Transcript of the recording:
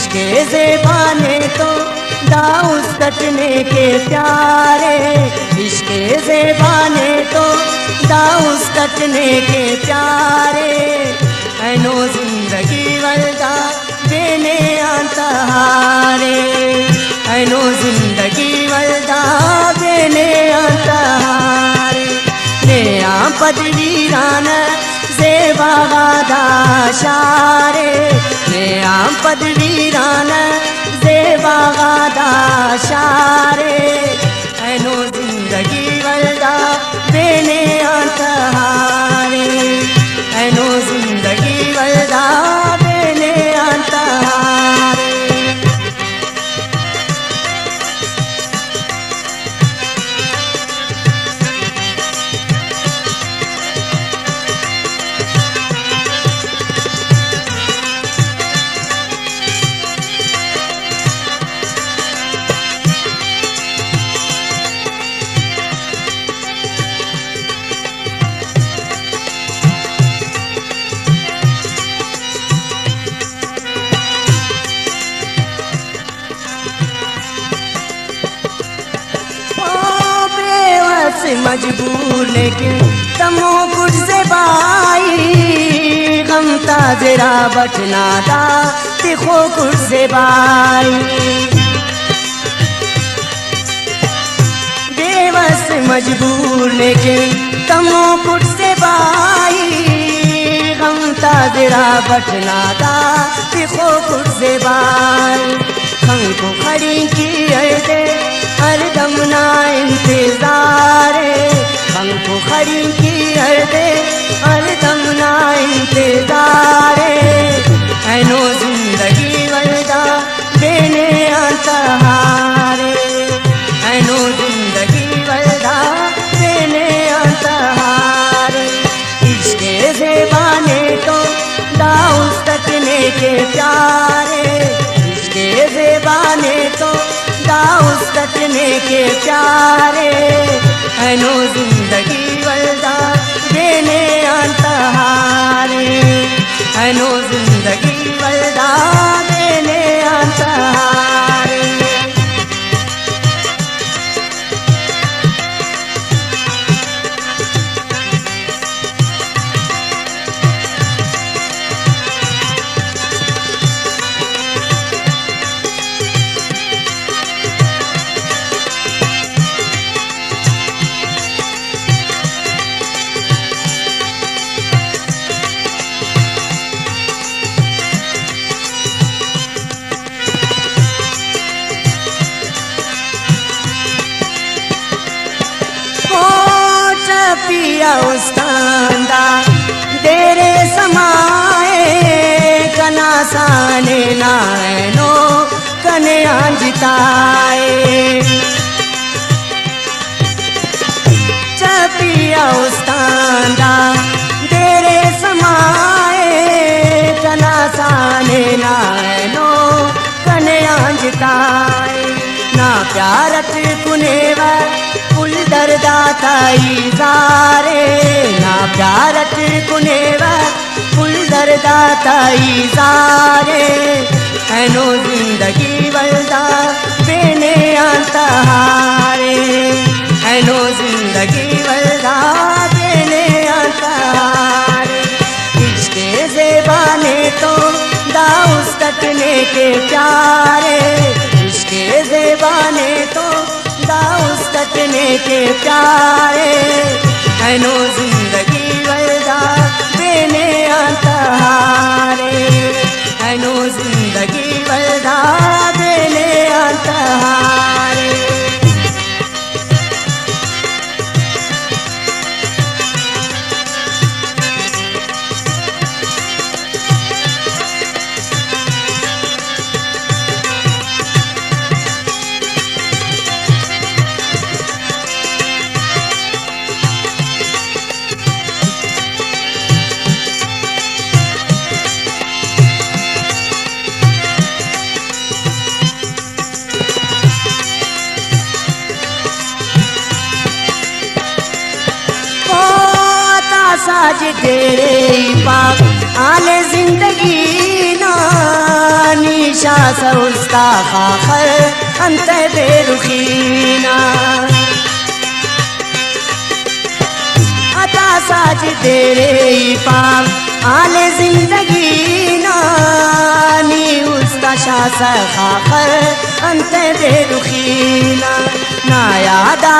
इश्क़े ज़ेबाने तो दाऊस कटने के प्यारे, इश्क़े ज़ेबाने तो दाऊस कटने के प्यारे। ऐनो जिंदगी वल्दा बेने अंतहारे, ऐनो जिंदगी वल्दा बेने अंतहारे। ने पदवीरान ज़ेबा वादा शारे, ने पदवीरान ज़ेबा वादा शारे। ऐनो जिंदगी वल्दा बेने अंतहारे, ऐनो जिंदगी वल्दा बेने अंतहारे। मजबूर लेकिन तमो कुछ से बाई, गम ताजरा बटना दा दिखो कुछ से बाई। बेवस मजबूर लेकिन तमो कुछ से बाई, गम ताजरा बटना दा दिखो कुछ से बाई। खं को खड़ी की दे हर दम ना इंतज़ारे, खं को खड़ी की दे हर दम ना इंतज़ारे। ऐनो जिंदगी वल्दा बेने अंतहारे, ऐनो जिंदगी वल्दा बेने अंतहारे। इश्क़े ज़ेबाने तो दाऊस कटने के प्यारे, इश्क़े ज़ेबाने तो दाऊस कटने के प्यारे। ऐनो जिंदगी वल्दा बेने अंतहारे, ऐनो जिंदगी वल्दा बेने अंतहारे। पिया उस्तांदा तेरे समाए, कना साने नायनो कने आंजिताए। चपिया उस्तांदा तेरे समाए, कना साने नायनो कने आंजिताए। ना प्यारत कुनेवा कुल दरदाताई ज़ारे, ना प्यारत कुनेवा कुल दरदाताई ज़ारे। ऐनो जिंदगी वल्दा बेने अंतहारे, ऐनो जिंदगी वल्दा बेने अंतहारे। इश्क़े ज़ेबाने तो दाऊस कटने के प्यारे, इश्क़े ज़ेबाने तो दाऊस कटने के प्यारे। ऐनो जिंदगी वल्दा बेने अंतहारे, ऐनो जिंदगी वल्दा बेने अंतहारे। साज तेरे पाक आले जिंदगी ना निशा सउस्ता खाखर अंत बेरुखीना अता साज तेरे पाम आले जिंदगी नानी उस्ता शाह खाखर अंत बेरुखीना ना यादा